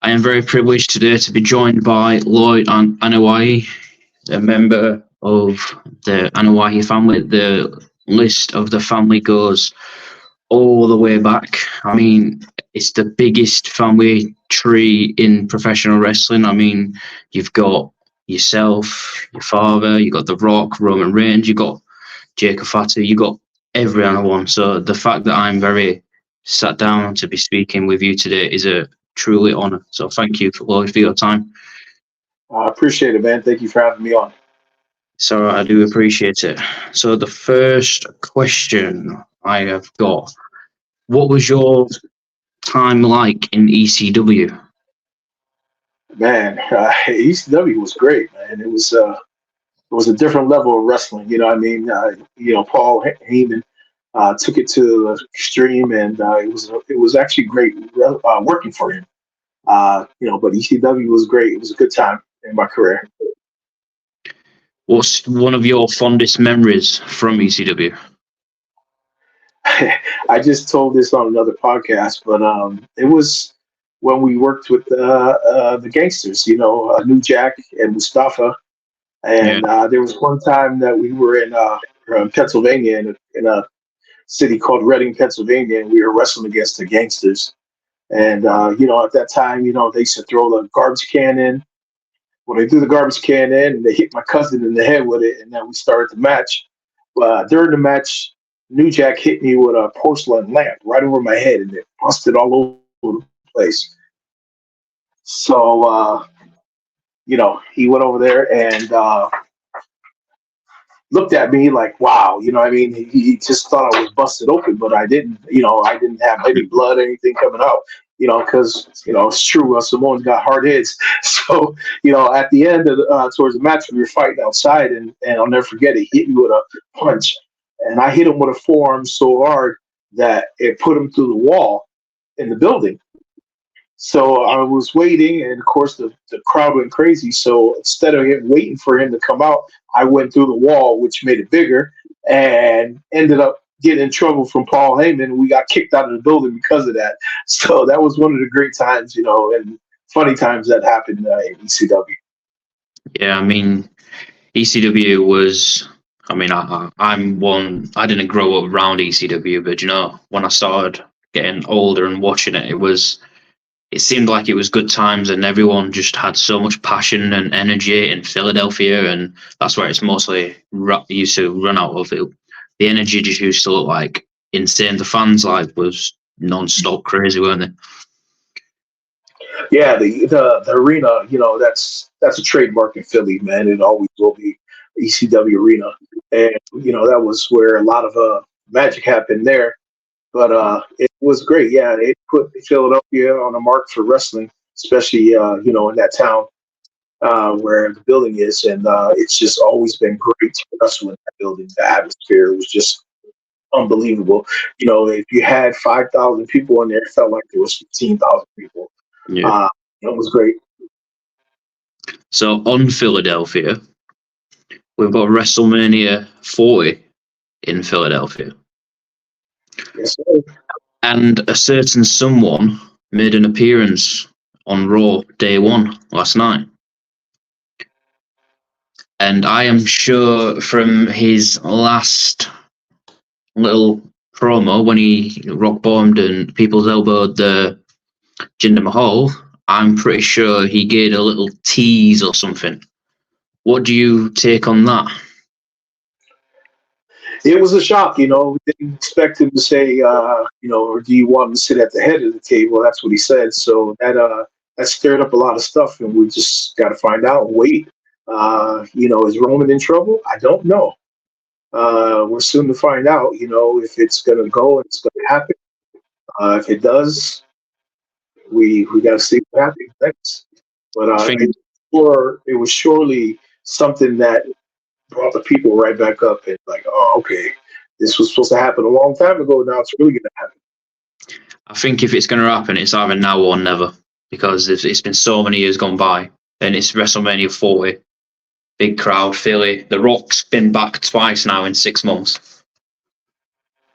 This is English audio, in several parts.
I am very privileged today to be joined by Lloyd Anoa'i, a member of the Anoa'i family. The list of the family goes all the way back. I mean, it's the biggest family tree in professional wrestling. I mean, you've got yourself, your father, you've got The Rock, Roman Reigns, you've got Jacob Fatu, you've got every other one. So the fact that I'm very sat down to be speaking with you today is a truly honour. So thank you, Lloyd, for your time. I appreciate it, man. Thank you for having me on. So I do appreciate it. So the first question I have got, what was your time like in ECW? Man, ECW was great, man. It was a different level of wrestling. You know what I mean? Paul Heyman took it to the extreme, and it was actually great working for him. But ECW was great. It was a good time in my career. What's one of your fondest memories from ECW? I just told this on another podcast, but it was when we worked with the gangsters, New Jack and Mustafa. And there was one time that we were in Pennsylvania, in a city called Reading, Pennsylvania, and we were wrestling against the gangsters. And, at that time, they used to throw the garbage can in. When they threw the garbage can in, they hit my cousin in the head with it, and then we started the match. During the match, New Jack hit me with a porcelain lamp right over my head, and it busted all over the place. So, he went over there and looked at me like, wow, he just thought I was busted open, but I didn't have any blood or anything coming out, because, it's true, Samoans got hard hits. So, at the end of towards the match, we were fighting outside, and I'll never forget it, he hit me with a punch, and I hit him with a forearm so hard that it put him through the wall in the building. So I was waiting, and of course the crowd went crazy. So instead of waiting for him to come out, I went through the wall, which made it bigger, and ended up getting in trouble from Paul Heyman. We got kicked out of the building because of that. So that was one of the great times, and funny times that happened in ECW. Yeah, I mean, ECW was. I mean, I'm one. I didn't grow up around ECW, but when I started getting older and watching it, it seemed like it was good times, and everyone just had so much passion and energy in Philadelphia, and that's where it's mostly used to run out of. The energy just used to look like insane. The fans was non-stop crazy, weren't they? Yeah, the arena, that's a trademark in Philly, man. It always will be ECW arena, and that was where a lot of magic happened there. But it was great. Yeah, it put Philadelphia on a mark for wrestling, especially in that town where the building is, and it's just always been great to wrestle in that building. The atmosphere was just unbelievable. If you had 5,000 people in there, it felt like there was 15,000 people. Yeah, it was great. So on Philadelphia, we've got WrestleMania 40 in Philadelphia. Yes, sir. And a certain someone made an appearance on Raw day one last night. And I am sure from his last little promo when he rock bombed and people's elbowed the Jinder Mahal, I'm pretty sure he gave a little tease or something. What do you take on that? It was a shock, we didn't expect him to say, or do you want him to sit at the head of the table? That's what he said. So that stirred up a lot of stuff, and we just got to find out and wait. Is Roman in trouble? I don't know. We're soon to find out, if it's going to go and it's going to happen. If it does, we got to see what happens next. But it was surely something that brought the people right back up and like, oh, okay, this was supposed to happen a long time ago. Now it's really going to happen. I think if it's going to happen, it's either now or never, because it's been so many years gone by, and it's WrestleMania 40, big crowd, Philly. The Rock's been back twice now in 6 months,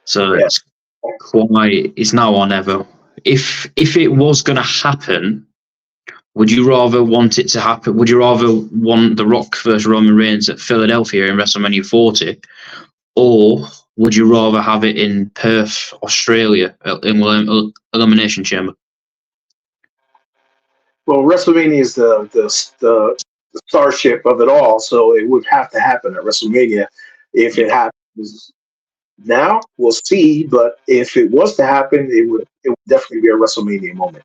so yeah. It's now or never. If it was going to happen, Would you rather want it to happen? Would you rather want The Rock versus Roman Reigns at Philadelphia in WrestleMania 40, or would you rather have it in Perth, Australia, in Elimination Chamber? Well, WrestleMania is the starship of it all, so it would have to happen at WrestleMania. If it happens now, we'll see. But if it was to happen, it would definitely be a WrestleMania moment.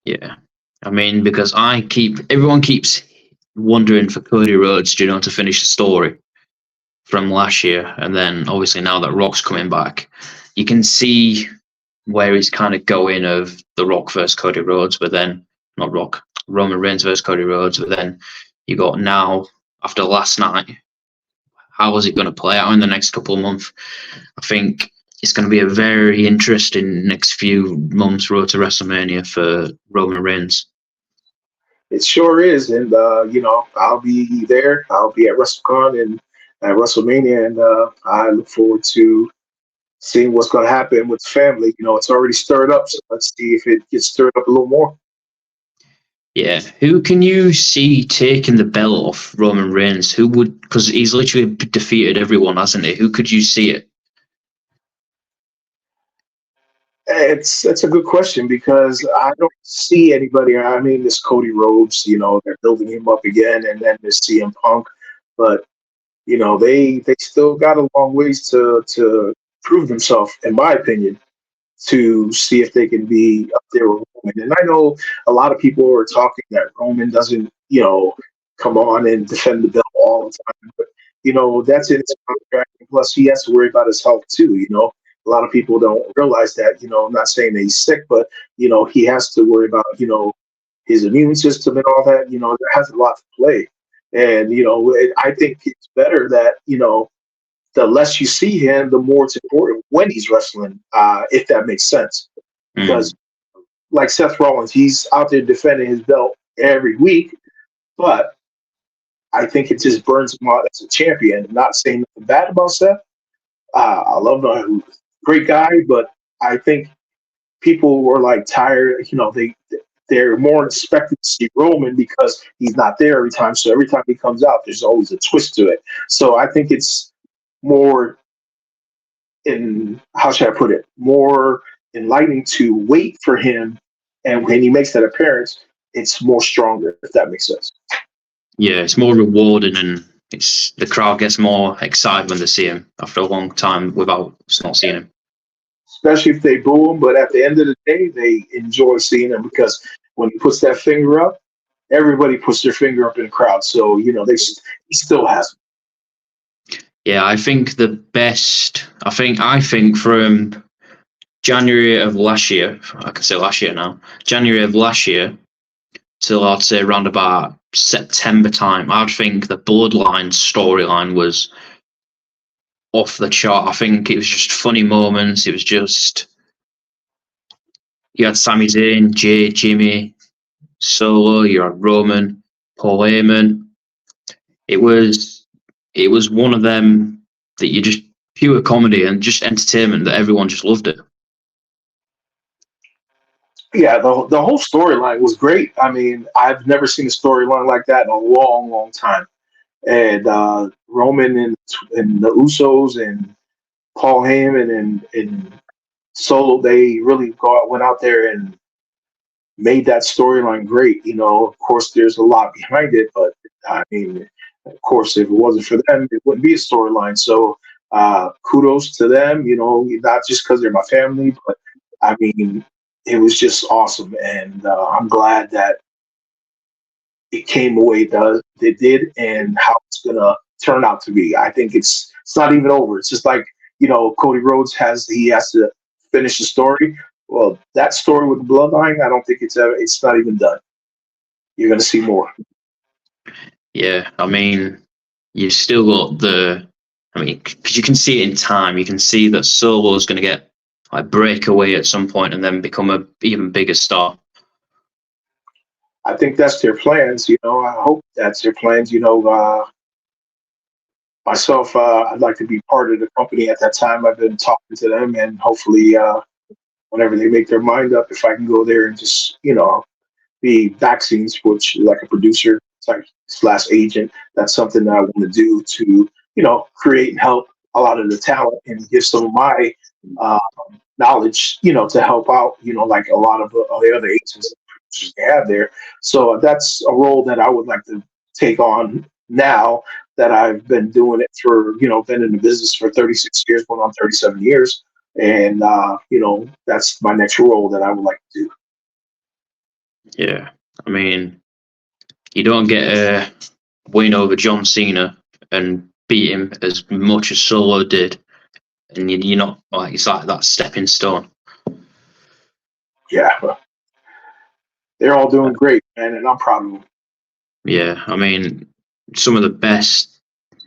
Yeah, I mean, because everyone keeps wondering for Cody Rhodes, to finish the story from last year, and then obviously now that Rock's coming back, you can see where he's kind of going of The Rock versus Cody Rhodes, but then not Rock, Roman Reigns versus Cody Rhodes, but then you got now after last night, how is it going to play out in the next couple of months? I think it's going to be a very interesting next few months road to WrestleMania for Roman Reigns. It sure is, and I'll be there. I'll be at WrestleCon and at WrestleMania, and I look forward to seeing what's going to happen with the family. It's already stirred up, so let's see if it gets stirred up a little more. Yeah, who can you see taking the belt off Roman Reigns? Who would? Because he's literally defeated everyone, hasn't he? Who could you see it? It's a good question because I don't see anybody. I mean, this Cody Rhodes, they're building him up again, and then this CM Punk, but they still got a long ways to prove themselves, in my opinion, to see if they can be up there with Roman. And I know a lot of people are talking that Roman doesn't, come on and defend the belt all the time, but that's in his contract. Plus, he has to worry about his health too. A lot of people don't realize that. I'm not saying that he's sick, but he has to worry about his immune system and all that. There has a lot to play, and I think it's better that the less you see him, the more it's important when he's wrestling, if that makes sense. Because, like Seth Rollins, he's out there defending his belt every week, but I think it just burns him out as a champion. I'm not saying nothing bad about Seth. I love him, great guy, but I think people were like tired. They're more expected to see Roman because he's not there every time. So every time he comes out, there's always a twist to it. So I think it's more how should I put it, more enlightening to wait for him, and when he makes that appearance, it's more stronger, if that makes sense. Yeah, it's more rewarding, and the crowd gets more excited when they see him after a long time without not seeing him. Especially if they boo him, but at the end of the day, they enjoy seeing him because when he puts that finger up, everybody puts their finger up in the crowd. So he still has him. Yeah, I think the best. I think from January of last year, I can say last year now. January of last year till I'd say around about September time, I'd think the Bloodline storyline was off the chart. I think it was just funny moments. It was just you had Sami Zayn, Jay, Jimmy, Solo. You had Roman, Paul Heyman. It was one of them that you just pure comedy and just entertainment that everyone just loved it. Yeah, the whole storyline was great. I mean, I've never seen a storyline like that in a long, long time. And Roman and the Usos and Paul Heyman and Solo, they really went out there and made that storyline great. Of course, there's a lot behind it, but I mean, of course, if it wasn't for them, it wouldn't be a storyline. So kudos to them, not just because they're my family, but I mean, it was just awesome. And I'm glad that it came the way it did and how it's going to turn out to be. I think it's not even over. It's just like, Cody Rhodes has to finish the story. Well, that story with the Bloodline, I don't think it's not even done. You're going to see more. Yeah, I mean, you've still got because you can see it in time. You can see that Solo is going to get break away at some point and then become a even bigger star. I think that's their plans. I hope that's their plans. Myself, I'd like to be part of the company at that time. I've been talking to them, and hopefully, whenever they make their mind up, if I can go there and just, the back scenes, which like a producer type slash agent. That's something that I want to do to, create and help a lot of the talent and give some of my uh, knowledge, to help out, like a lot of the other agents they have there. So that's a role that I would like to take on now that I've been doing it for, been in the business for 36 years, going on 37 years. And, that's my next role that I would like to do. Yeah, I mean, you don't get a win over John Cena and beat him as much as Solo did, and you're not like, it's like that stepping stone. Yeah, they're all doing great, man, and I'm proud of them. Yeah, I mean, some of the best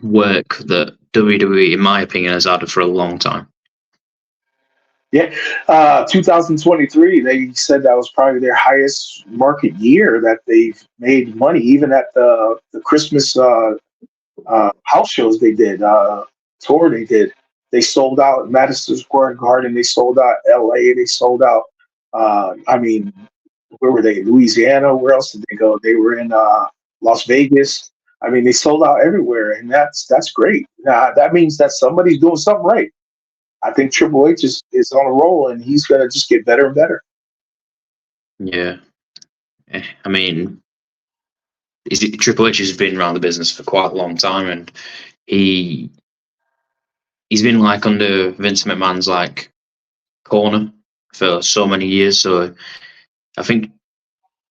work that WWE, in my opinion, has had for a long time. Yeah, 2023, they said that was probably their highest market year that they've made money, even at the Christmas house shows they did, tour they did. They sold out Madison Square Garden, they sold out LA, they sold out, I mean, where were they? Louisiana, where else did they go? They were in Las Vegas. I mean, they sold out everywhere, and that's great. That means that somebody's doing something right. I think Triple H is on a roll, and he's going to just get better and better. Yeah. I mean, Triple H has been around the business for quite a long time, and he's been like under Vince McMahon's like corner for so many years. So I think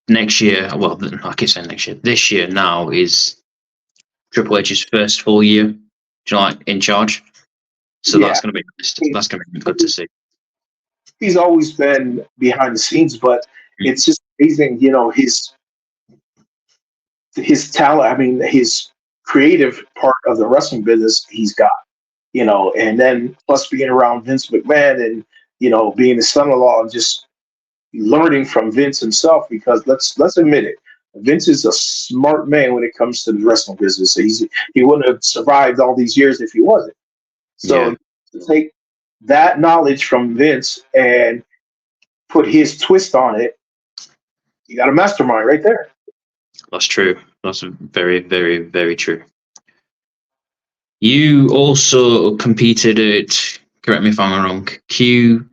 next year, well, I keep saying next year, this year now is Triple H's first full year, like in charge. So Yeah. that's going to be that's going to be good to see. He's always been behind the scenes, but it's just amazing, his talent. I mean, his creative part of the wrestling business he's got, and then plus being around Vince McMahon and being his son-in-law and just learning from Vince himself. Because let's admit it, Vince is a smart man when it comes to the wrestling business. He wouldn't have survived all these years if he wasn't. So to take that knowledge from Vince and put his twist on it, you got a mastermind right there. That's true. That's very, very, very true. You also competed at, correct me if I'm wrong, QPW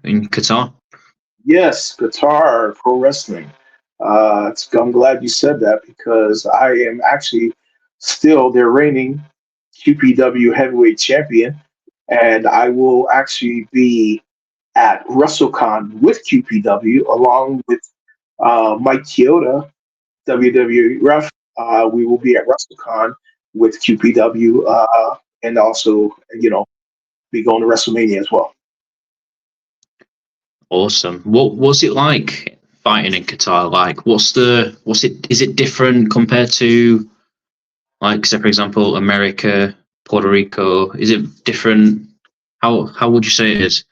in Qatar? Yes, Qatar Pro Wrestling. I'm glad you said that because I am actually still their reigning QPW Heavyweight Champion, and I will actually be at WrestleCon with QPW along with Mike Chioda, WWE ref. We will be at WrestleCon with QPW and also, be going to WrestleMania as well. Awesome. What's it like fighting in Qatar? Like, is it different compared to, like, say, for example, America, Puerto Rico? Is it different? How would you say it is?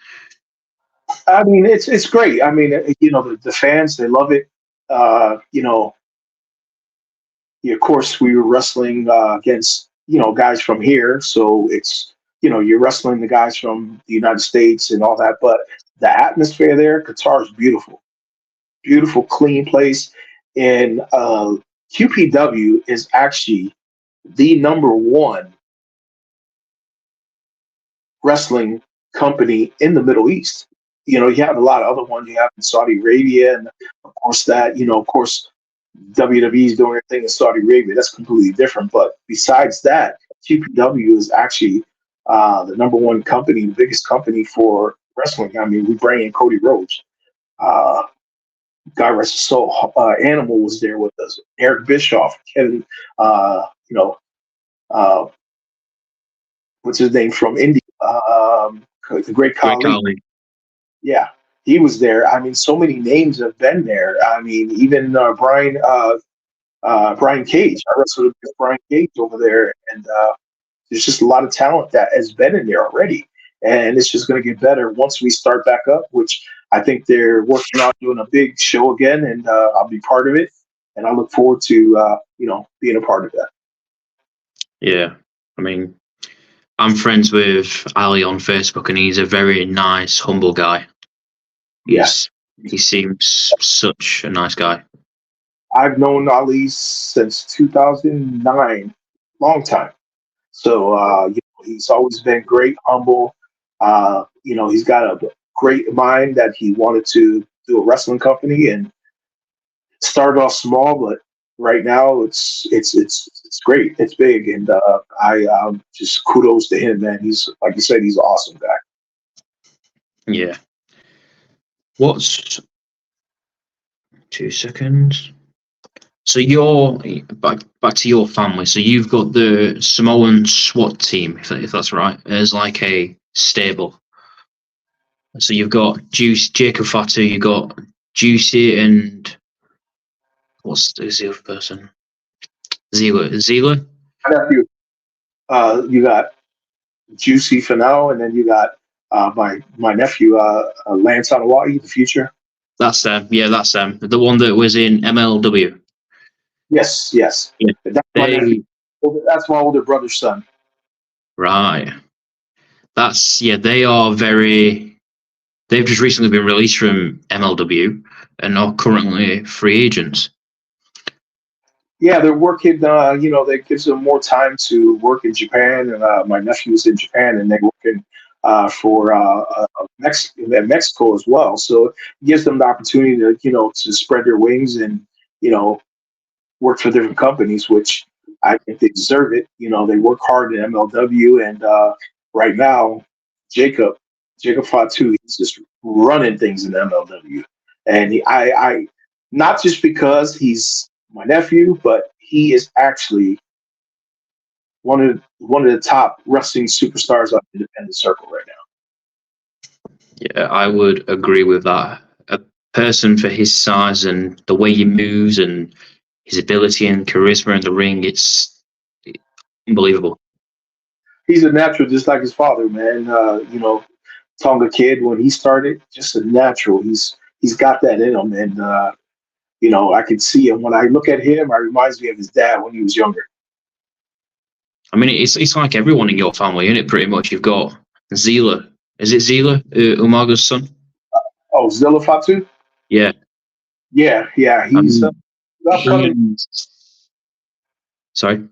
I mean, it's great. I mean, the fans, they love it. Of course, we were wrestling against guys from here, so it's you're wrestling the guys from the United States and all that. But the atmosphere there, Qatar is beautiful, beautiful, clean place, and QPW is actually the number one wrestling company in the Middle East. You have a lot of other ones. You have in Saudi Arabia, and of course WWE is doing their thing in Saudi Arabia. That's completely different. But besides that, QPW is actually the number one company, the biggest company for wrestling. I mean, we bring in Cody Rhodes. God rest his soul. Animal was there with us. Eric Bischoff, Kevin, what's his name from India? The Great Khali. Yeah, he was there. I mean, so many names have been there. I mean, even Brian Cage. I wrestled with Brian Cage over there, and there's just a lot of talent that has been in there already, and it's just going to get better once we start back up. Which I think they're working on doing a big show again, and I'll be part of it, and I look forward to being a part of that. Yeah, I mean, I'm friends with Ali on Facebook, and he's a very nice, humble guy. Yes, He seems such a nice guy. I've known Ali since 2009, long time. So he's always been great, humble. He's got a great mind that he wanted to do a wrestling company and started off small, but right now it's great. It's big, and I just kudos to him, man. He's like you said, he's an awesome guy. Yeah. What's 2 seconds? So you're back to your family. So you've got the Samoan SWAT team, if that's right, as like a stable. So you've got Jacob Fatu, you've got Juicy, and what's the other person? Zila. Nephew, you got Juicy for now, and then you got my nephew Lance Anoa'i, the future. That's them. Yeah, that's them. The one that was in MLW. Yes. Yeah. That's my older brother's son. Right. They are very. They've just recently been released from MLW and are currently free agents. Yeah, they're working. That gives them more time to work in Japan. And my nephew's in Japan, and they're working for Mexico as well. So it gives them the opportunity to spread their wings and work for different companies, which I think they deserve it. They work hard in MLW, and right now, Jacob Fatu, he's just running things in MLW, and I not just because he's my nephew, but he is actually one of the top wrestling superstars on the independent circle right now. Yeah, I would agree with that. A person for his size and the way he moves and his ability and charisma in the ring, it's unbelievable. He's a natural, just like his father, man. Tonga kid when he started, just a natural. He's got that in him, and I can see him when I look at him. It reminds me of his dad when he was younger. I mean, it's like everyone in your family, isn't it? Pretty much, you've got Zila. Is it Zila, Umaga's son? Oh, Zilla Fatu? Yeah. Yeah. He's upcoming. Sorry?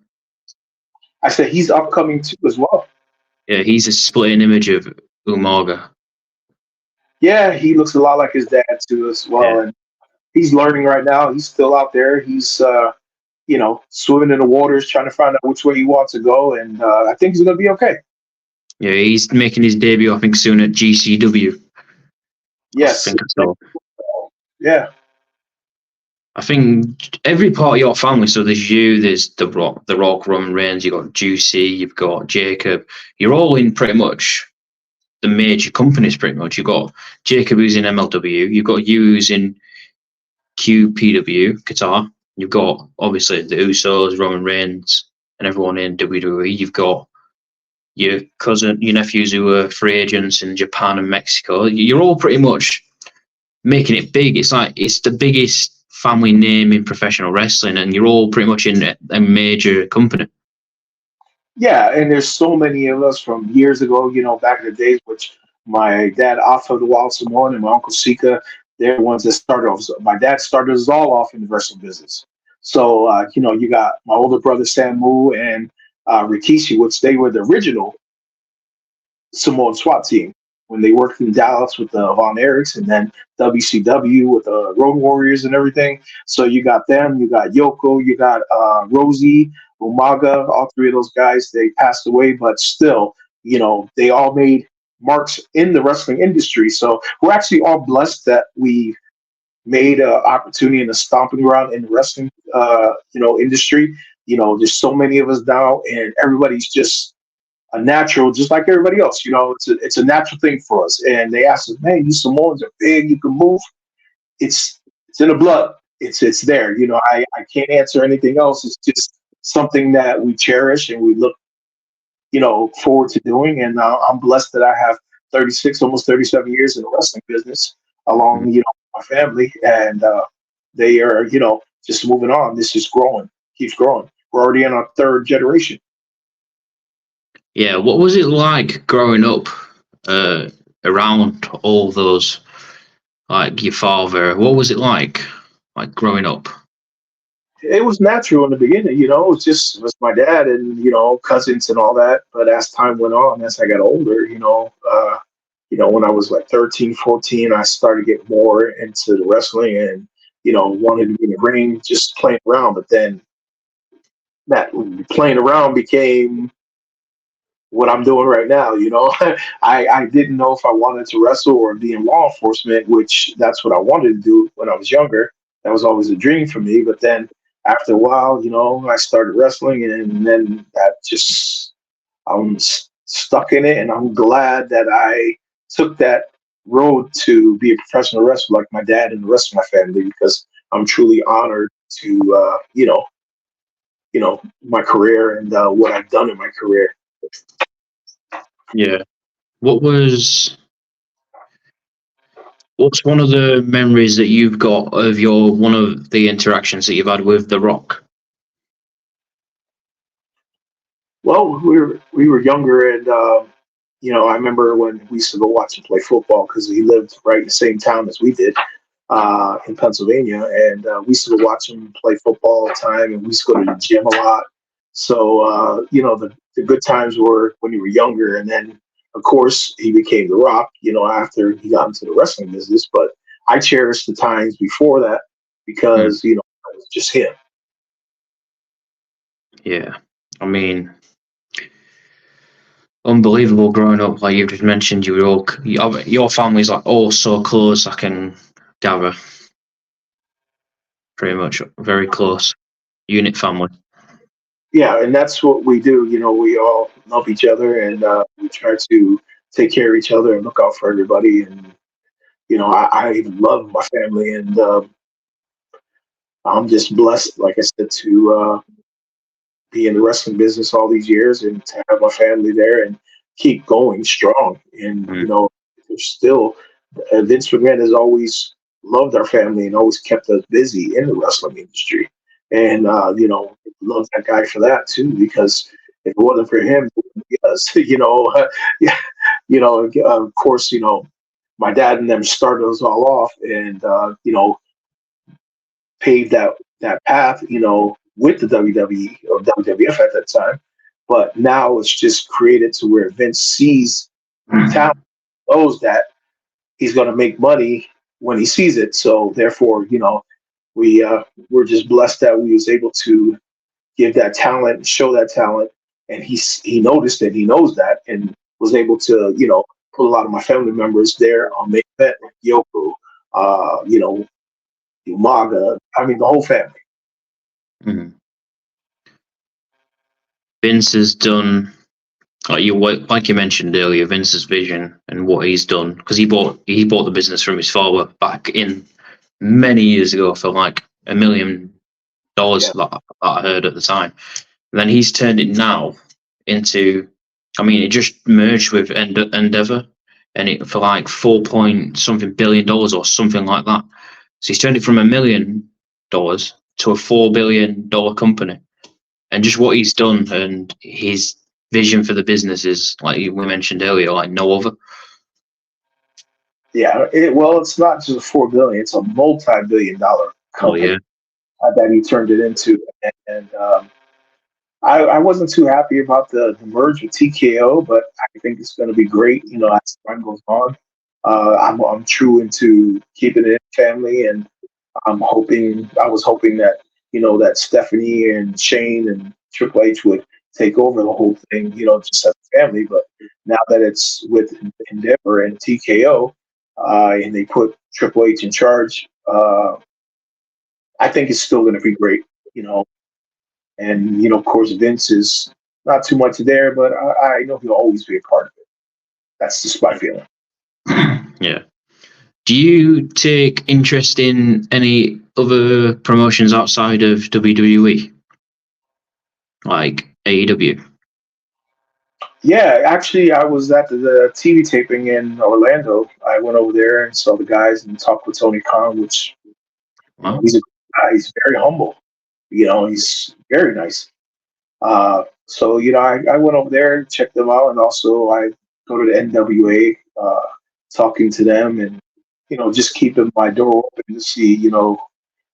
I said he's upcoming too as well. Yeah, he's a splitting image of Umaga. Yeah, he looks a lot like his dad too as well. Yeah. And he's learning right now. He's still out there. He's, swimming in the waters, trying to find out which way he wants to go. And I think he's going to be okay. Yeah, he's making his debut, I think, soon at GCW. Yes. Yeah. I think every part of your family, so there's you, there's The Rock, Roman Reigns, you've got Juicy, you've got Jacob. You're all in pretty much the major companies, pretty much. You've got Jacob, who's in MLW. You've got you, who's in QPW, Qatar. You've got, obviously, the Usos, Roman Reigns, and everyone in WWE. You've got your nephews who are free agents in Japan and Mexico. You're all pretty much making it big. It's like it's the biggest family name in professional wrestling, and you're all pretty much in a major company. Yeah, and there's so many of us from years ago, back in the days, which my dad, Alpha the Wild Samoan, and my uncle Sika, they're the ones that started off. My dad started us all off in the wrestling business. So, you got my older brother, Samu, and Rikishi, which they were the original Samoan SWAT team when they worked in Dallas with the Von Erichs, and then WCW with the Road Warriors and everything. So you got them, you got Yoko, you got Rosie, Umaga, all three of those guys, they passed away, but still, they all made marks in the wrestling industry. So we're actually all blessed that we made an opportunity in the stomping ground in the wrestling, industry. There's so many of us now, and everybody's just a natural, just like everybody else. It's a natural thing for us. And they asked us, man, you Samoans are big, you can move. It's in the blood. It's there. I can't answer anything else. It's just something that we cherish and we look, forward to doing. And I'm blessed that I have 36, almost 37 years in the wrestling business along, my family. And they are, just moving on. This is growing, keeps growing. We're already in our third generation. Yeah, what was it like growing up around all those like your father? What was it like growing up? It was natural in the beginning, it was my dad and, cousins and all that. But as time went on, as I got older, when I was like 13, 14, I started to get more into the wrestling and, wanted to be in the ring, just playing around. But then that playing around became what I'm doing right now. I didn't know if I wanted to wrestle or be in law enforcement, which that's what I wanted to do when I was younger. That was always a dream for me. But then after a while, I started wrestling, and then that just stuck in it. And I'm glad that I took that road to be a professional wrestler like my dad and the rest of my family, because I'm truly honored to, my career and what I've done in my career. Yeah. What's one of the memories that you've got of one of the interactions that you've had with The Rock? Well, we were younger, and I remember when we used to go watch him play football because he lived right in the same town as we did in Pennsylvania, and we used to go watch him play football all the time, and we used to go to the gym a lot. So the good times were when you were younger, and then of course he became The Rock. After he got into the wrestling business, but I cherish the times before that because it was just him. Yeah. I mean, unbelievable growing up. Like you've just mentioned, your family's like all so close. I can gather, pretty much very close unit family. Yeah, and that's what we do. We all love each other, and we try to take care of each other and look out for everybody. And I love my family, and I'm just blessed, like I said, to be in the wrestling business all these years and to have my family there and keep going strong. And there's still Vince McMahon has always loved our family and always kept us busy in the wrestling industry. And love that guy for that too, because if it wasn't for him, it wouldn't be us. Yeah, of course, my dad and them started us all off, and paved that path, with the WWE or WWF at that time. But now it's just created to where Vince sees talent, knows that he's going to make money when he sees it. So therefore, we're just blessed that we was able to give that talent, show that talent, and he noticed it, he knows that, and was able to put a lot of my family members there on main event, like Yoko, Umaga. I mean, the whole family. Mm-hmm. Vince has done, like you mentioned earlier, Vince's vision and what he's done, because he bought the business from his father back in many years ago for like $1 million that I heard at the time. And then he's turned it now into, I mean, it just merged with Endeavor, and it for like $4 billion or something like that. So he's turned it from $1 million to a $4 billion company. And just what he's done and his vision for the business is, like we mentioned earlier, like no other. Yeah, it's not just a $4 billion; it's a multi-billion-dollar company that he turned it into. And I wasn't too happy about the merge with TKO, but I think it's going to be great. As time goes on, I'm true into keeping it in family, and I was hoping that that Stephanie and Shane and Triple H would take over the whole thing, just as a family. But now that it's with Endeavor and TKO, and they put Triple H in charge, I think it's still going to be great, And of course, Vince is not too much there, but I know he'll always be a part of it. That's just my feeling. Yeah. Do you take interest in any other promotions outside of WWE, like AEW? Yeah, actually, I was at the TV taping in Orlando. I went over there and saw the guys and talked with Tony Khan, which he's a guy. He's very humble. He's very nice. So I went over there and checked them out, and also I go to the NWA, talking to them, and just keeping my door open to see,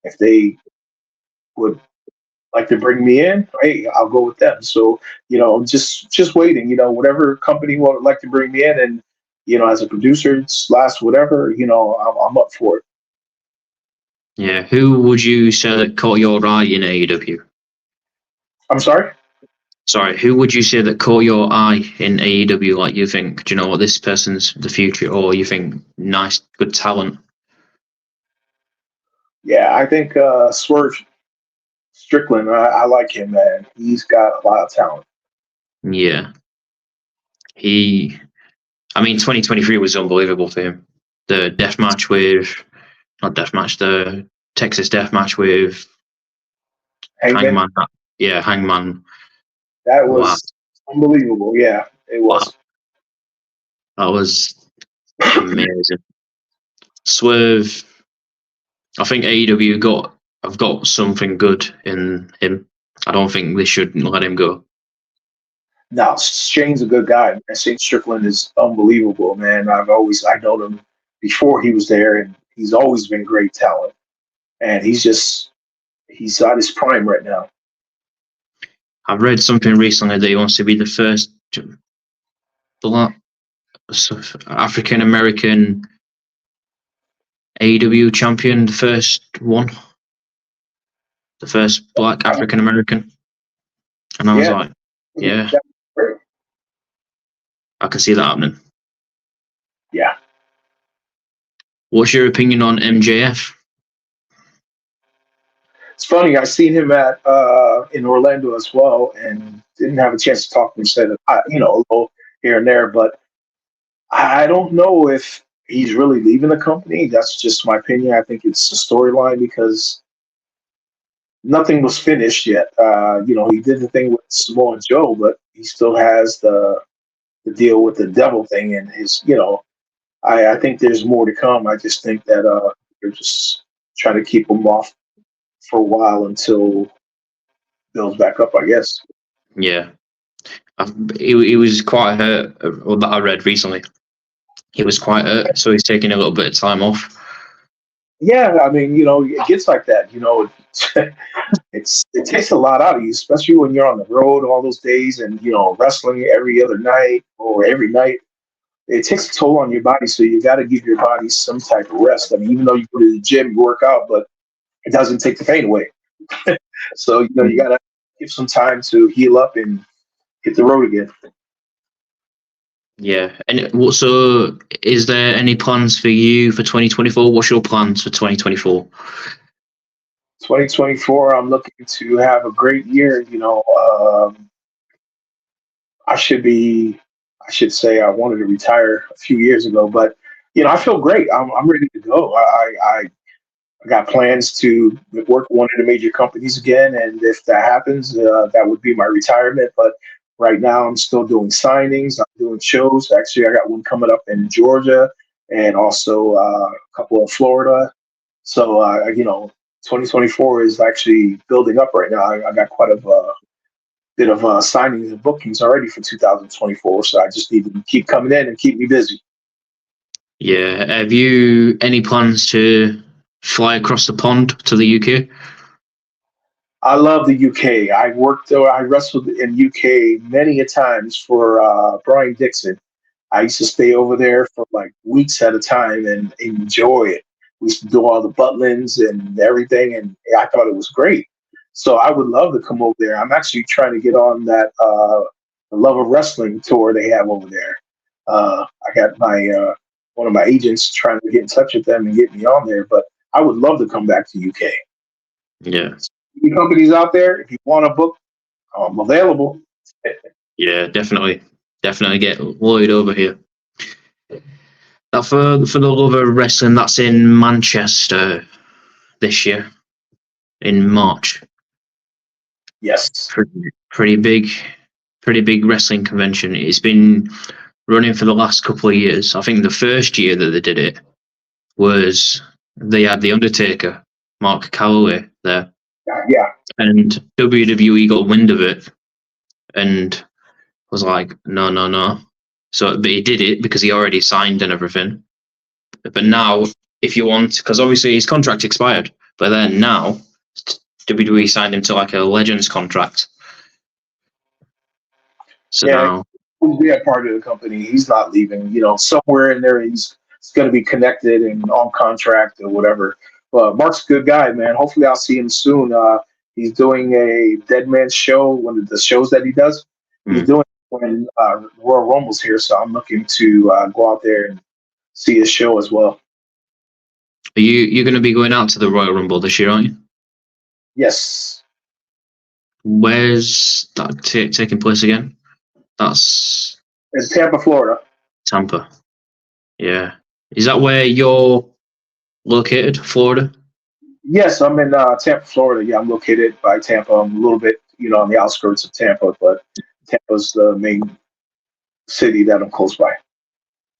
if they would like to bring me in. Hey, I'll go with them. So, just waiting. Whatever company would like to bring me in, and as a producer slash whatever, I'm up for it. Yeah. Who would you say that caught your eye in AEW? I'm sorry. Sorry, who would you say that caught your eye in AEW? Like, you think, do you know what, this person's the future, or you think nice, good talent? Yeah, I think Swerve Strickland. I like him, man. He's got a lot of talent. Yeah, I mean, 2023 was unbelievable for him. The death match with, not death match, the Texas death match with Heyman, Hangman. Yeah, Hangman. that Wow, was unbelievable. Yeah, it wow, was. that was amazing. Swerve. I think AEW have got something good in him. I don't think they should let him go. No, Shane's a good guy. Man. Shane Strickland is unbelievable, man. I known him before he was there, and he's always been great talent. And he's at his prime right now. I've read something recently that he wants to be the first African American AEW champion, the first one, the first black African American. And I was Yeah, like, yeah, that's great. I can see that happening. Yeah. What's your opinion on MJF? It's funny. I seen him at in Orlando as well, and didn't have a chance to talk to him. Said a little here and there, but I don't know if he's really leaving the company. That's just my opinion. I think it's a storyline because nothing was finished yet. He did the thing with Samoa Joe, but he still has the deal with the devil thing, and I think there's more to come. I just think that they're just trying to keep him off for a while until builds back up, I guess. Yeah, he was quite hurt. Or that I read recently, he was quite hurt, so he's taking a little bit of time off. Yeah, I mean, it gets like that. It takes a lot out of you, especially when you're on the road all those days and wrestling every other night or every night. It takes a toll on your body, so you got to give your body some type of rest. I mean, even though you go to the gym, you work out, but it doesn't take the pain away. So you got to give some time to heal up and hit the road again. Yeah, and so is there any plans for you for 2024? What's your plans for 2024? 2024, I'm looking to have a great year. I should say I wanted to retire a few years ago, but I feel great. I'm ready to go. I got plans to work with one of the major companies again, and if that happens, that would be my retirement. But right now, I'm still doing signings. I'm doing shows. Actually, I got one coming up in Georgia, and also a couple in Florida. So 2024 is actually building up right now. I got quite a bit of signings and bookings already for 2024. So I just need to keep coming in and keep me busy. Yeah, have you any plans to fly across the pond to the UK? I love the UK. I wrestled in UK many a times for Brian Dixon. I used to stay over there for like weeks at a time and enjoy it. We used to do all the Butlins and everything, and I thought it was great. So I would love to come over there. I'm actually trying to get on that the Love of Wrestling tour they have over there. I got my one of my agents trying to get in touch with them and get me on there, but I would love to come back to UK. Yeah. Companies out there, if you want a book, I'm available. Yeah, definitely get Lloyd over here. Now for the Love of Wrestling, that's in Manchester this year in March. Yes. Pretty big wrestling convention. It's been running for the last couple of years. I think the first year that they did it was they had The Undertaker, Mark Calloway there. Yeah. And WWE got wind of it and was like, no. So, but he did it because he already signed and everything. But now if you want, because obviously his contract expired, but then now WWE signed him to like a Legends contract. So Yeah, now, he'll be a part of the company. He's not leaving. Somewhere in there, he's going to be connected and on contract or whatever. But Mark's a good guy, man. Hopefully, I'll see him soon. He's doing a Dead Man's show, one of the shows that he does. He's doing it when Royal Rumble's here, so I'm looking to go out there and see his show as well. you're going to be going out to the Royal Rumble this year, aren't you? Yes. Where's that taking place again? That's in Tampa, Florida. Tampa. Yeah. Is that where you're located, Florida? Yes, I'm in Tampa, Florida. Yeah, I'm located by Tampa. I'm a little bit, on the outskirts of Tampa, but Tampa's the main city that I'm close by.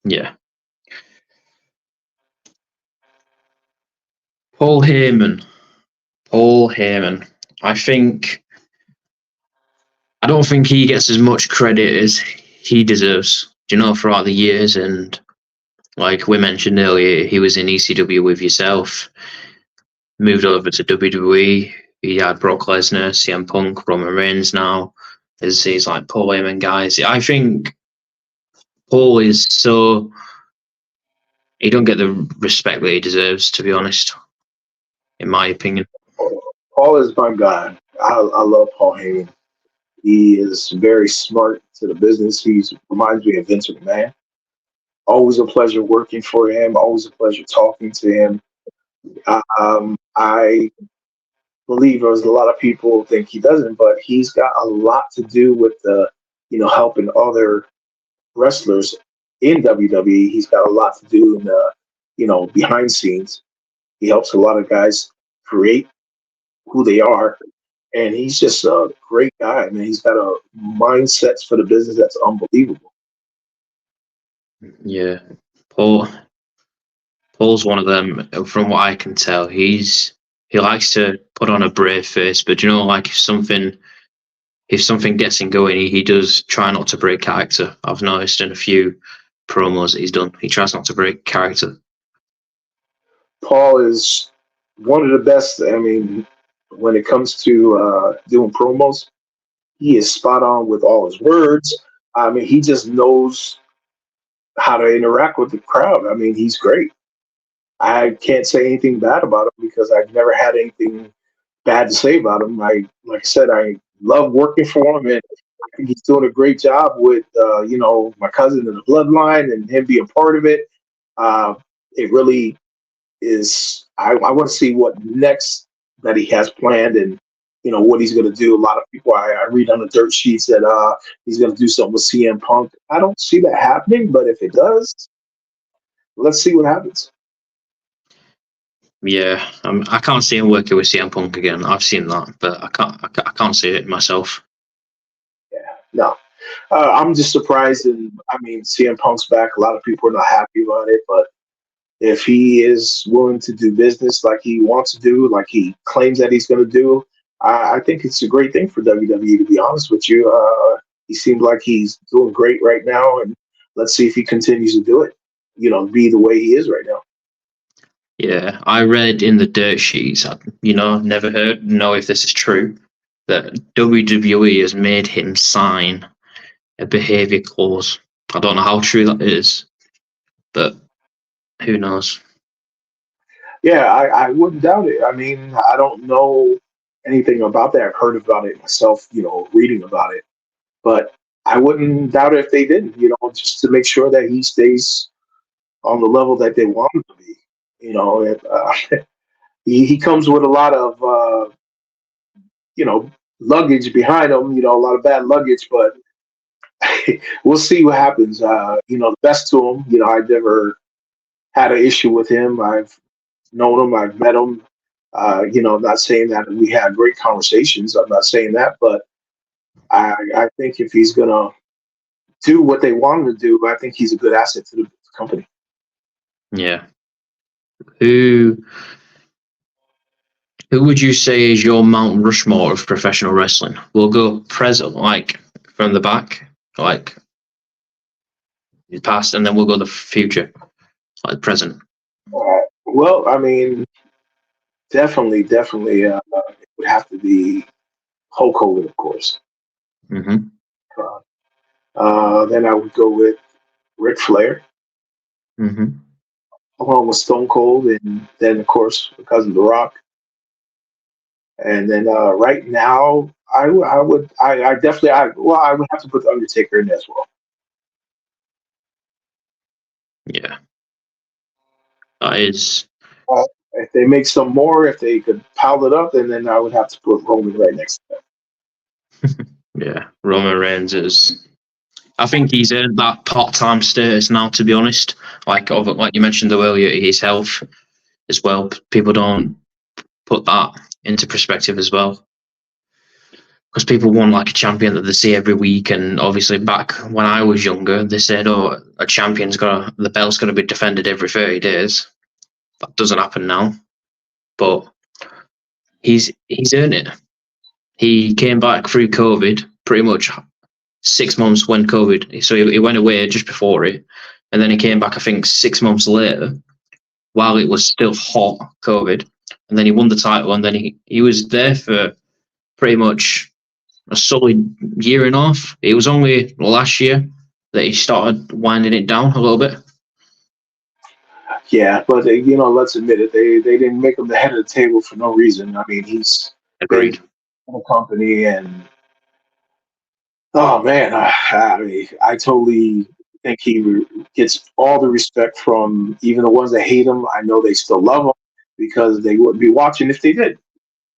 Yeah. Paul Heyman. I don't think he gets as much credit as he deserves, throughout the years. And like we mentioned earlier, he was in ECW with yourself, moved over to WWE. He had Brock Lesnar, CM Punk, Roman Reigns now. There's these like Paul Heyman guys. I think Paul is he don't get the respect that he deserves, to be honest, in my opinion. Paul is my guy. I love Paul Heyman. He is very smart to the business. He reminds me of Vince McMahon. Always a pleasure working for him. Always a pleasure talking to him. I believe there's a lot of people think he doesn't, but he's got a lot to do with helping other wrestlers in WWE. He's got a lot to do in the, behind scenes. He helps a lot of guys create who they are. And he's just a great guy, man. He's got a mindset for the business that's unbelievable. Yeah. Paul's one of them, from what I can tell. He likes to put on a brave face, but like if something gets him going, he does try not to break character. I've noticed in a few promos that he's done, he tries not to break character. Paul is one of the best. I mean, when it comes to doing promos, he is spot on with all his words. I mean, he just knows how to interact with the crowd. I mean, he's great. I can't say anything bad about him because I've never had anything bad to say about him. Like I said, I love working for him, and I think he's doing a great job with my cousin in the bloodline and him being part of it. It really is. I want to see what next that he has planned and what he's going to do. A lot of people I read on the dirt sheets that he's going to do something with CM Punk. I don't see that happening, but if it does, let's see what happens. Yeah, I can't see him working with CM Punk again. I've seen that, but I can't see it myself. Yeah, no. I'm just surprised, and I mean, CM Punk's back. A lot of people are not happy about it, but if he is willing to do business like he wants to do, like he claims that he's going to do, I think it's a great thing for WWE, to be honest with you. He seems like he's doing great right now, and let's see if he continues to do it, be the way he is right now. Yeah, I read in the dirt sheets, never know if this is true, that WWE has made him sign a behavior clause. I don't know how true that is, but who knows? Yeah, I wouldn't doubt it. I mean, I don't know anything about that. I've heard about it myself, reading about it. But I wouldn't doubt it if they didn't, just to make sure that he stays on the level that they want him to be. He comes with a lot of, luggage behind him, a lot of bad luggage, but we'll see what happens. The best to him, I've never had an issue with him. I've known him, I've met him. I'm not saying that we had great conversations. I'm not saying that, but I think if he's going to do what they want him to do, I think he's a good asset to the company. Yeah. Who would you say is your Mount Rushmore of professional wrestling? We'll go present, like from the back, like the past, and then we'll go the future, like present. Well, I mean, definitely, it would have to be Hulk Hogan, of course. Hmm. Then I would go with Ric Flair, Hmm. along with Stone Cold, and then of course because of The Rock. And then right now, I definitely, I would have to put the Undertaker in as well. Yeah, that is. If they make some more, if they could pile it up, and then I would have to put Roman right next to Yeah, Roman Reigns is. I think he's earned that part-time status now. To be honest, like you mentioned though earlier, his health as well. People don't put that into perspective as well, because people want like a champion that they see every week. And obviously, back when I was younger, they said, "Oh, a champion's got the belt's got to be defended every 30 days." That doesn't happen now, but he's earned it. He came back through COVID, pretty much 6 months when COVID. So he went away just before it, and then he came back. I think 6 months later, while it was still hot COVID, and then he won the title, and then he was there for pretty much a solid year and a half. It was only last year that he started winding it down a little bit. Yeah, but let's admit it, they didn't make him the head of the table for no reason. I mean, he's been Agreed. in the company, and oh man, I mean, I totally think gets all the respect from even the ones that hate him. I know they still love him because they wouldn't be watching if they did. That's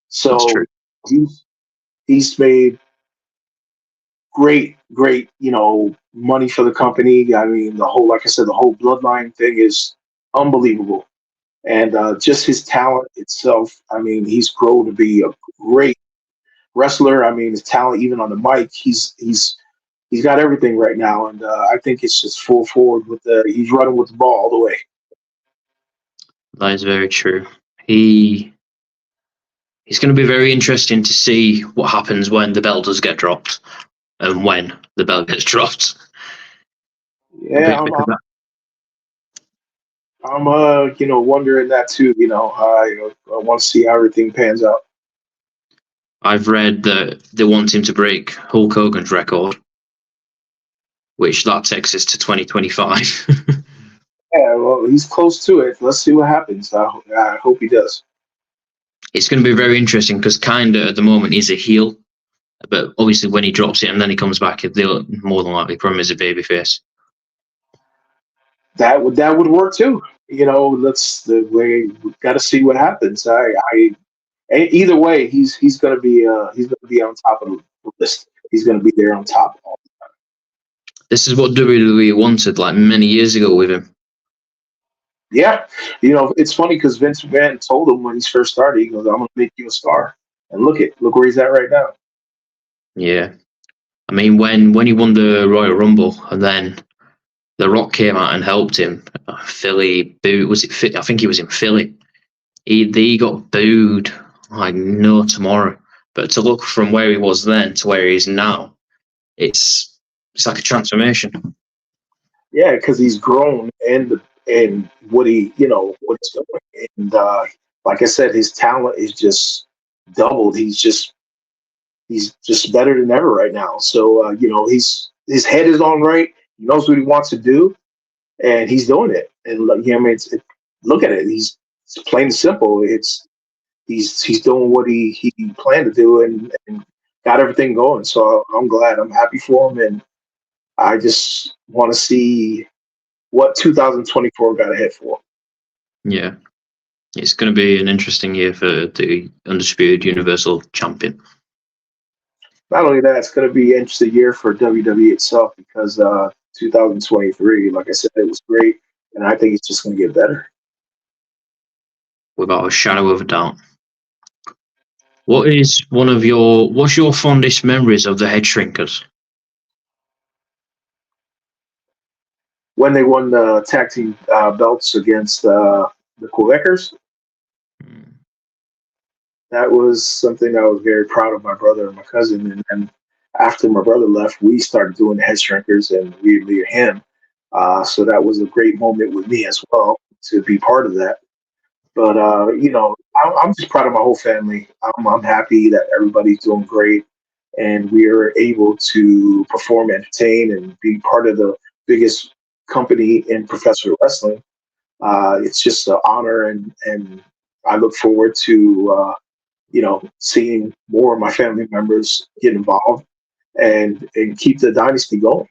So true. he's he's made great, money for the company. I mean, like I said, the whole bloodline thing is unbelievable. And just his talent itself, I mean, he's grown to be a great wrestler. I mean, his talent, even on the mic, he's got everything right now. And I think it's just full forward he's running with the ball all the way. That is very true. He It's going to be very interesting to see what happens when the belt does get dropped and when the belt gets dropped. Yeah, Because I'm wondering that too. I want to see how everything pans out. I've read that they want him to break Hulk Hogan's record, which that takes us to 2025. Yeah, well, he's close to it. Let's see what happens. I hope he does. It's going to be very interesting because kinda at the moment he's a heel, but obviously when he drops it and then he comes back, they'll more than likely put him as a babyface. That would work too. That's the way. We got to see what happens. Either way, he's gonna be on top of the list. He's gonna be there on top. This is what WWE wanted like many years ago with him. Yeah, it's funny because Vince McMahon told him when he first started, he goes, "I'm gonna make you a star," and look where he's at right now. Yeah. I mean, when he won the Royal Rumble and then The Rock came out and helped him, Philly booed. Was it? I think he was in Philly. He got booed like no tomorrow. But to look from where he was then to where he is now, it's like a transformation. Yeah, because he's grown and what he's doing, and like I said, his talent is just doubled. He's just better than ever right now. So his head is on right. He knows what he wants to do, and he's doing it. And I mean, look at it. It's plain and simple. He's doing what he planned to do and got everything going. So I'm glad. I'm happy for him, and I just want to see what 2024 got ahead for. Yeah, it's going to be an interesting year for the undisputed Universal Champion. Not only that, it's going to be an interesting year for WWE itself because 2023, like I said, it was great, and I think it's just going to get better. Without a shadow of a doubt. What's your fondest memories of the Headshrinkers? When they won the tag team belts against the Quebecers, that was something I was very proud of my brother and my cousin. And then after my brother left, we started doing the Headshrinkers and we lead him. So that was a great moment with me as well to be part of that. But I'm just proud of my whole family. I'm happy that everybody's doing great, and we are able to perform, entertain, and be part of the biggest company in professional wrestling. It's just an honor, and I look forward to seeing more of my family members get involved and keep the dynasty going.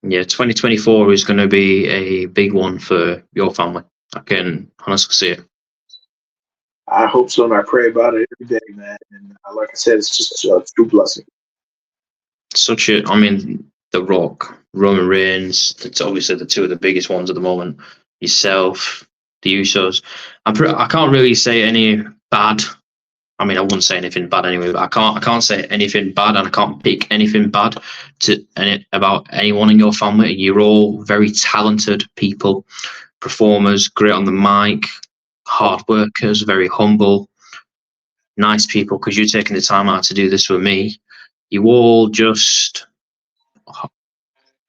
Yeah, 2024 is going to be a big one for your family. I can honestly see it. I hope so, and I pray about it every day, man. And like I said, it's just a true blessing. I mean, The Rock, Roman Reigns, it's obviously the two of the biggest ones at the moment. Yourself, the Usos. I can't really say any bad. I mean, I wouldn't say anything bad anyway, but I can't say anything bad, and I can't pick anything bad about anyone in your family. You're all very talented people, performers, great on the mic, hard workers, very humble, nice people, because you're taking the time out to do this with me. You all just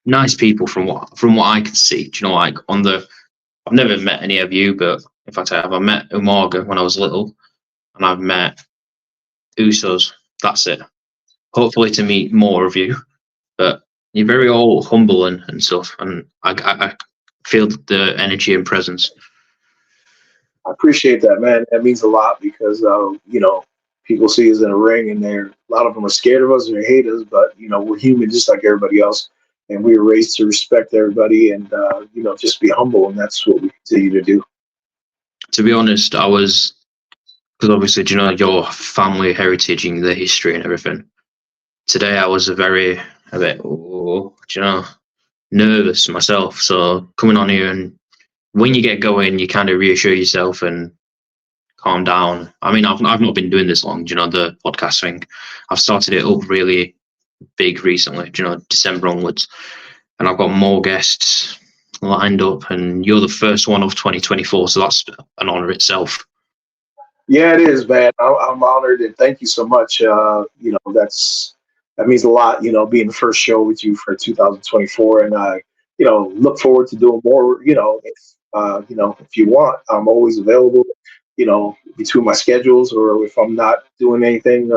nice people from what I can see. Do you know, like I've never met any of you, but in fact I've met Umaga when I was little, and I've met Usos. That's it. Hopefully to meet more of you, but you're very all humble and stuff, and I feel the energy and presence. I appreciate that, man. That means a lot because people see us in a ring, and a lot of them are scared of us or hate us, but we're human just like everybody else, and we were raised to respect everybody and just be humble, and that's what we continue to do. To be honest, because obviously, do you know your family heritage and the history and everything. Today, I was a bit, nervous myself. So coming on here, and when you get going, you kind of reassure yourself and calm down. I mean, I've not been doing this long, the podcast thing. I've started it up really big recently, December onwards, and I've got more guests lined up, and you're the first one of 2024, so that's an honor itself. Yeah, it is, man. I'm honored, and thank you so much. That means a lot. Being the first show with you for 2024, and I, look forward to doing more. If you want, I'm always available. Between my schedules, or if I'm not doing anything,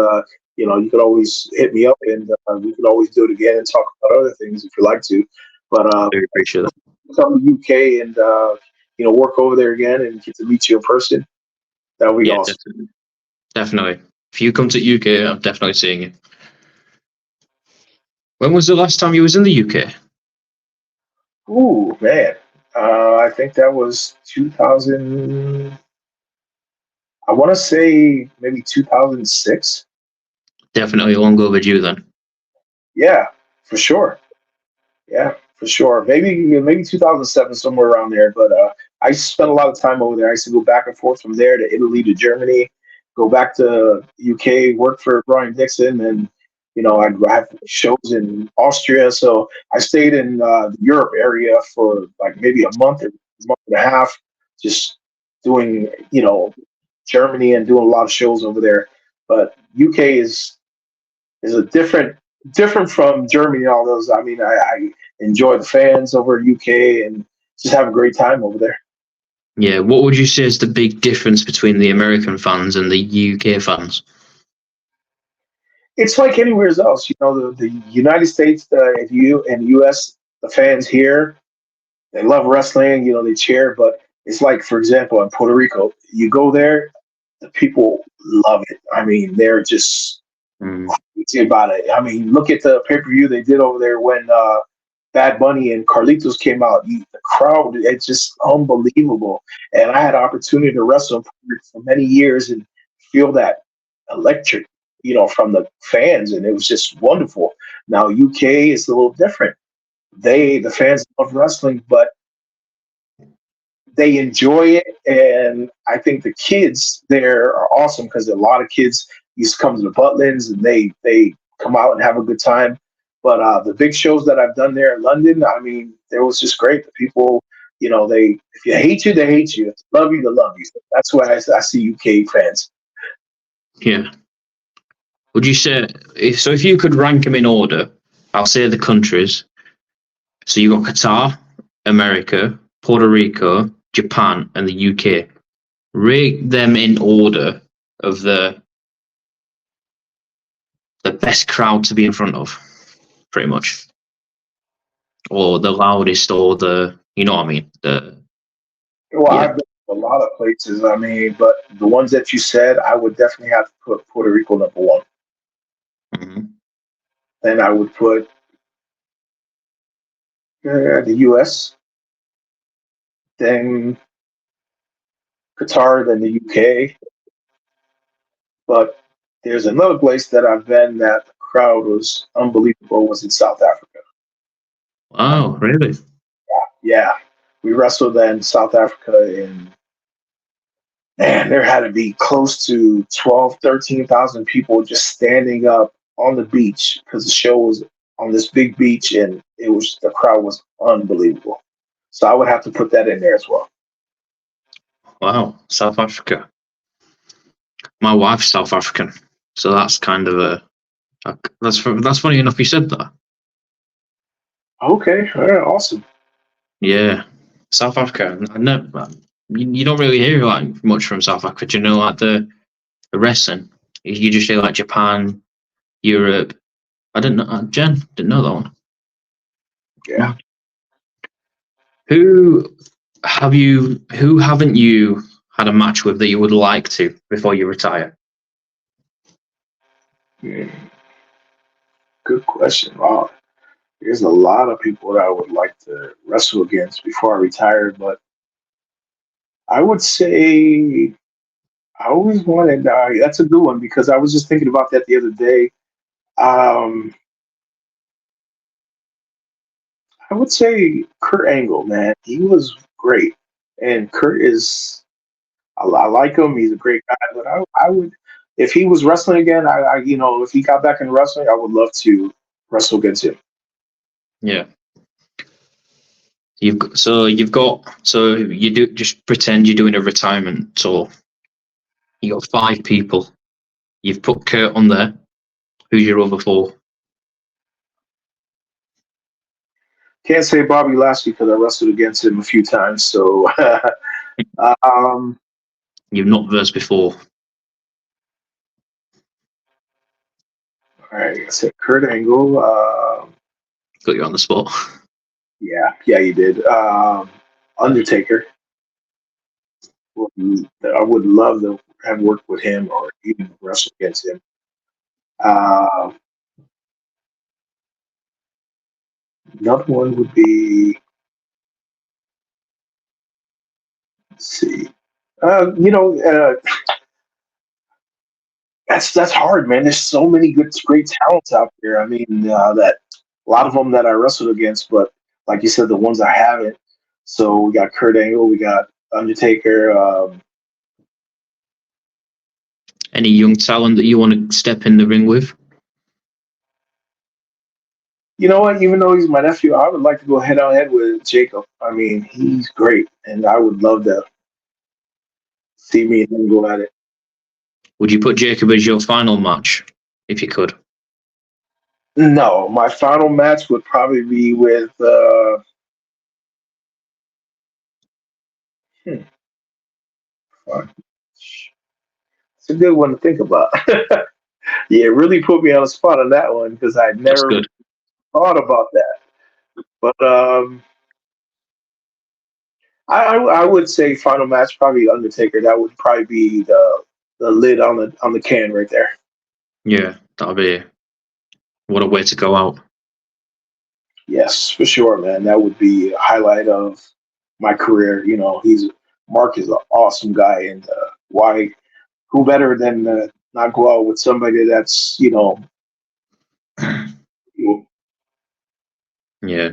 you could always hit me up, and we could always do it again and talk about other things if you like to. But I appreciate that. Come to UK and work over there again and get to meet you in person. That would be awesome. Definitely. If you come to UK, I'm definitely seeing you. When was the last time you was in the UK? Ooh, man. I think that was 2000. I want to say maybe 2006. Definitely long overdue then. Yeah, for sure. Yeah, for sure. Maybe 2007, somewhere around there. But I spent a lot of time over there. I used to go back and forth from there to Italy to Germany, go back to UK, work for Brian Dixon, and I'd have shows in Austria. So I stayed in the Europe area for like maybe a month or a month and a half, just doing Germany and doing a lot of shows over there. But UK is a different from Germany and all those. I mean, I enjoy the fans over in UK and just have a great time over there. Yeah, what would you say is the big difference between the American fans and the UK fans? It's like anywhere else, the United States, and US, the fans here, they love wrestling, they cheer, but it's like, for example, in Puerto Rico, you go there, the people love it. I mean, they're just crazy about it. I mean, look at the pay-per-view they did over there when Bad Bunny and Carlitos came out. The crowd, it's just unbelievable. And I had an opportunity to wrestle for many years and feel that electric, from the fans, and it was just wonderful. Now UK is a little different. The fans love wrestling, but they enjoy it, and I think the kids there are awesome because a lot of kids used to come to the Butlins and they come out and have a good time. But the big shows that I've done there in London, I mean, it was just great. The people, if you hate you, they hate you. If they love you, they love you. That's why I see UK fans. Yeah. Would you say, if you could rank them in order, I'll say the countries. So you've got Qatar, America, Puerto Rico, Japan, and the UK. rate them in order of the best crowd to be in front of, pretty much, or the loudest, or the, you know what I mean? Well, Yeah. I've been to a lot of places. I mean, but the ones that you said, I would definitely have to put Puerto Rico number one. Mm-hmm. Then I would put the U.S., then Qatar, then the UK. But there's another place that I've been that the crowd was unbelievable. Was in South Africa. Wow, really? Yeah, we wrestled in South Africa, and man, there had to be close to 12, 13,000 people just standing up on the beach because the show was on this big beach, and the crowd was unbelievable. So I would have to put that in there as well. Wow, South Africa. My wife's South African, so that's kind of that's funny enough you said that. Okay, all right, awesome. Yeah, South Africa. I never, you don't really hear like much from South Africa. Do you know, like the wrestling? You just hear like Japan, Europe. I didn't know. Jen didn't know that one. Yeah. Who Who haven't you had a match with that you would like to before you retire? Good question. Wow. There's a lot of people that I would like to wrestle against before I retire, but I would say I always wanted. That's a good one because I was just thinking about that the other day. Um, I would say Kurt Angle, man. He was great, and Kurt is. I like him. He's a great guy, but I would, if he was wrestling again, if he got back in wrestling, I would love to wrestle against him. Yeah. You do just pretend you're doing a retirement tour. You got 5 people. You've put Kurt on there. Who's your other 4? Can't say Bobby Lashley because I wrestled against him a few times. So, You've not versed before. all right, I said Kurt Angle. Got you on the spot. Yeah, you did. Undertaker. I would love to have worked with him or even wrestle against him. Uh, Another one would be, let's see, that's hard, man. There's so many great talents out there. I mean, that a lot of them that I wrestled against, but like you said, the ones I haven't. So we got Kurt Angle, we got Undertaker. Any young talent that you want to step in the ring with? You know what? Even though he's my nephew, I would like to go head on head with Jacob. I mean, he's great, and I would love to see me and him go at it. Would you put Jacob as your final match, if you could? No, my final match would probably be with. It's a good one to think about. Yeah, it really put me on the spot on that one because I That's never good. thought about that. But I would say final match probably Undertaker. That would probably be the lid on the can right there. Yeah, that'll be what a way to go out. Yes, for sure, man. That would be a highlight of my career. You know, Mark is an awesome guy, and why? Who better than not go out with somebody that's Yeah.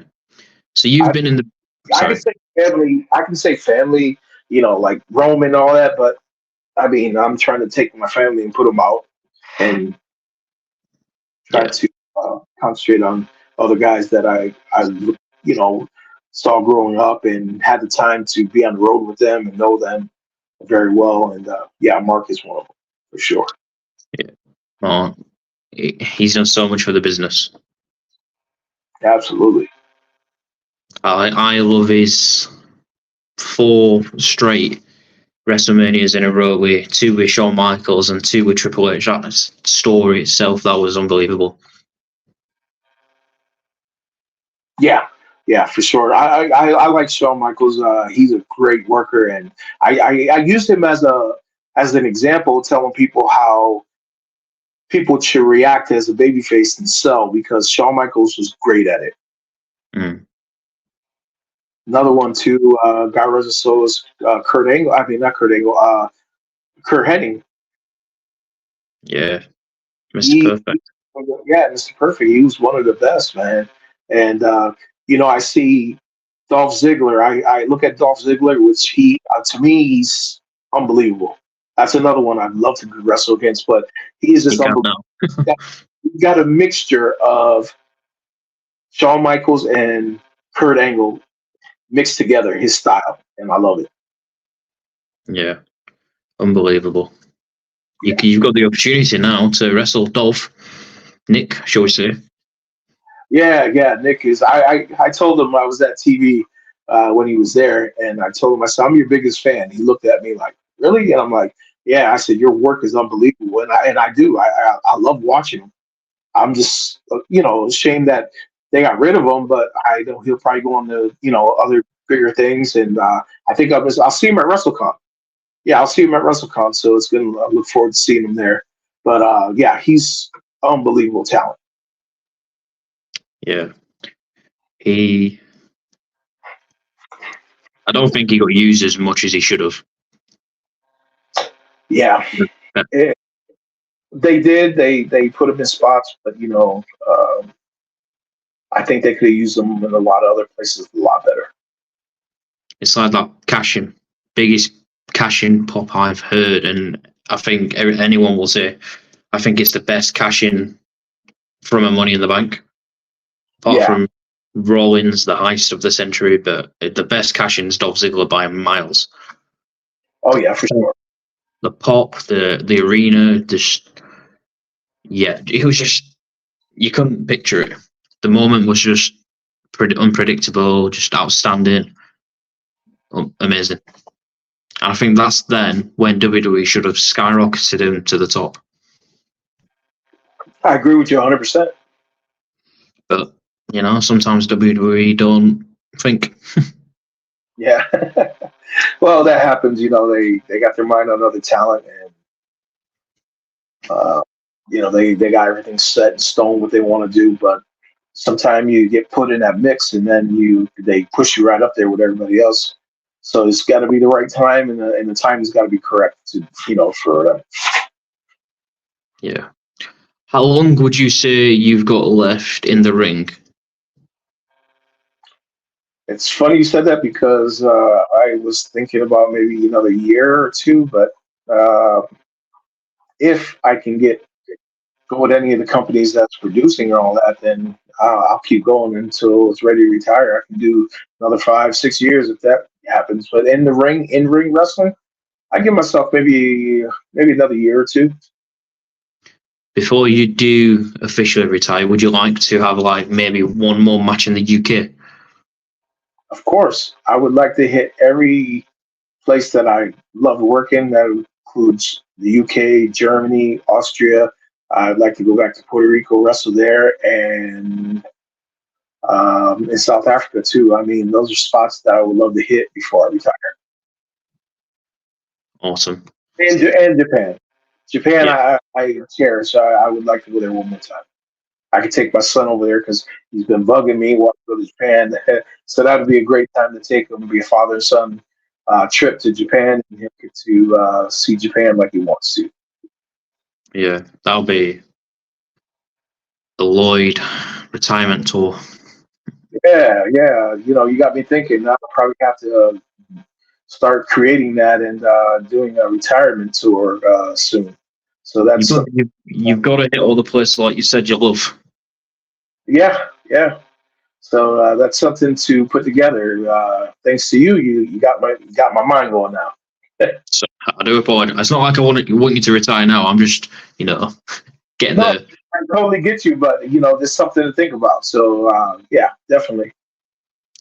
So you've been in the. I Sorry. can say family. I can say family. Like Rome and all that. But I mean, I'm trying to take my family and put them out and try to concentrate on other guys that I saw growing up and had the time to be on the road with them and know them very well. And Mark is one of them for sure. Yeah. Oh, he's done so much for the business. Absolutely. I love his 4 straight WrestleManias in a row with 2 with Shawn Michaels and 2 with Triple H. That story itself, that was unbelievable. Yeah, for sure. I like Shawn Michaels. He's a great worker, and I used him as an example, telling people how people should react as a babyface and sell, because Shawn Michaels was great at it. Mm. Another one too, Guy Rezaso's Kurt Angle. I mean, not Kurt Angle. Kurt Hennig. Yeah, Mr. He, Perfect. yeah, Mr. Perfect. He was one of the best, man. And I see Dolph Ziggler. I look at Dolph Ziggler, which he to me he's unbelievable. That's another one I'd love to wrestle against, but he is just You can't unbelievable. now. You got a mixture of Shawn Michaels and Kurt Angle mixed together, his style, and I love it. Yeah, unbelievable. You've got the opportunity now to wrestle Dolph. Nick, shall we say? Yeah, Nick is. I told him I was at TV when he was there, and I told him, I said, I'm your biggest fan. He looked at me like, really? And I'm like, yeah. I said, your work is unbelievable, and I do. I love watching him. I'm just ashamed that they got rid of him, but I know he'll probably go on to other bigger things, and I think I'll see him at WrestleCon. Yeah, I'll see him at WrestleCon, so it's gonna. I look forward to seeing him there. But yeah, he's unbelievable talent. Yeah. I don't think he got used as much as he should have. Yeah, they did. They put him in spots, but I think they could have used him in a lot of other places a lot better. It's like that biggest cash-in pop I've heard, and I think anyone will say, I think it's the best cash-in from a Money in the Bank. Apart from Rollins, the heist of the century, but the best cash-in is Dolph Ziggler by miles. Oh yeah, for sure. The pop, the arena, it was just, you couldn't picture it. The moment was just unpredictable, just outstanding, amazing. And I think that's then when WWE should have skyrocketed him to the top. I agree with you 100%. But, sometimes WWE don't think. Yeah. Well, that happens. They got their mind on other talent, and they got everything set in stone what they want to do. But sometimes you get put in that mix, and then they push you right up there with everybody else. So it's got to be the right time, and the time has got to be correct for them. Yeah. How long would you say you've got left in the ring? It's funny you said that, because I was thinking about maybe another year or two, but if I can go with any of the companies that's producing and all that, then I'll keep going until it's ready to retire. I can do another 5-6 years if that happens. But in ring wrestling, I give myself maybe another year or two. Before you do officially retire, would you like to have maybe one more match in the UK? Of course, I would like to hit every place that I love working. That includes the UK, Germany, Austria. I'd like to go back to Puerto Rico, wrestle there, and in South Africa too. I mean, those are spots that I would love to hit before I retire. Awesome. And Japan. Yeah. I cherish. I would like to go there one more time. I could take my son over there because he's been bugging me wanting to go to Japan. So that would be a great time to take him. Be a father and son trip to Japan, and he'll get to see Japan like he wants to. Yeah, that'll be the Lloyd retirement tour. Yeah. You got me thinking. I'll probably have to start creating that and doing a retirement tour soon. So that's you've got to hit all the places like you said you love. Yeah. So that's something to put together. Thanks to you, you got my mind going now. So I do apologize. It's not like I want you to retire now. I'm just getting there. I totally get you, but there's something to think about. So yeah, definitely.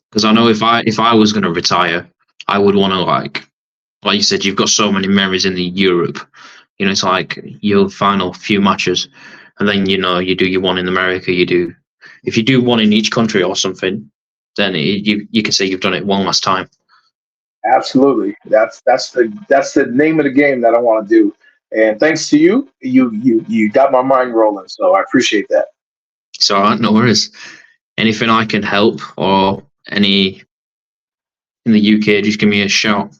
Because I know if I was going to retire, I would want to like you said, you've got so many memories in the Europe. You know, it's like your final few matches, and then you do your one in America. If you do one in each country or something, then you can say you've done it one last time. Absolutely. That's the name of the game that I want to do. And thanks to you, you got my mind rolling. So I appreciate that. It's all right, no worries. Anything I can help or any in the UK, just give me a shout.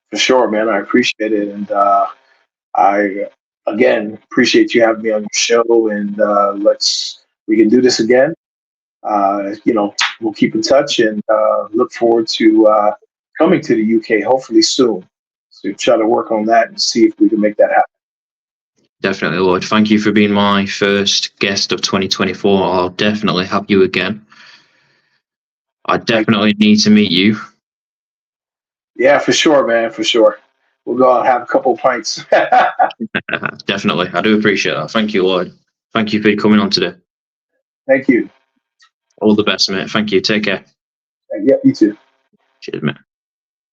For sure, man. I appreciate it. And I again appreciate you having me on your show. And we can do this again. We'll keep in touch and look forward to coming to the UK hopefully soon. So try to work on that and see if we can make that happen. Definitely, Lloyd. Thank you for being my first guest of 2024. I'll definitely have you again. I definitely need to meet you. Yeah, for sure, man. For sure. We'll go out and have a couple of pints. Definitely. I do appreciate that. Thank you, Lloyd. Thank you for coming on today. Thank you. All the best, mate. Thank you. Take care. Yep, you too. Cheers, mate.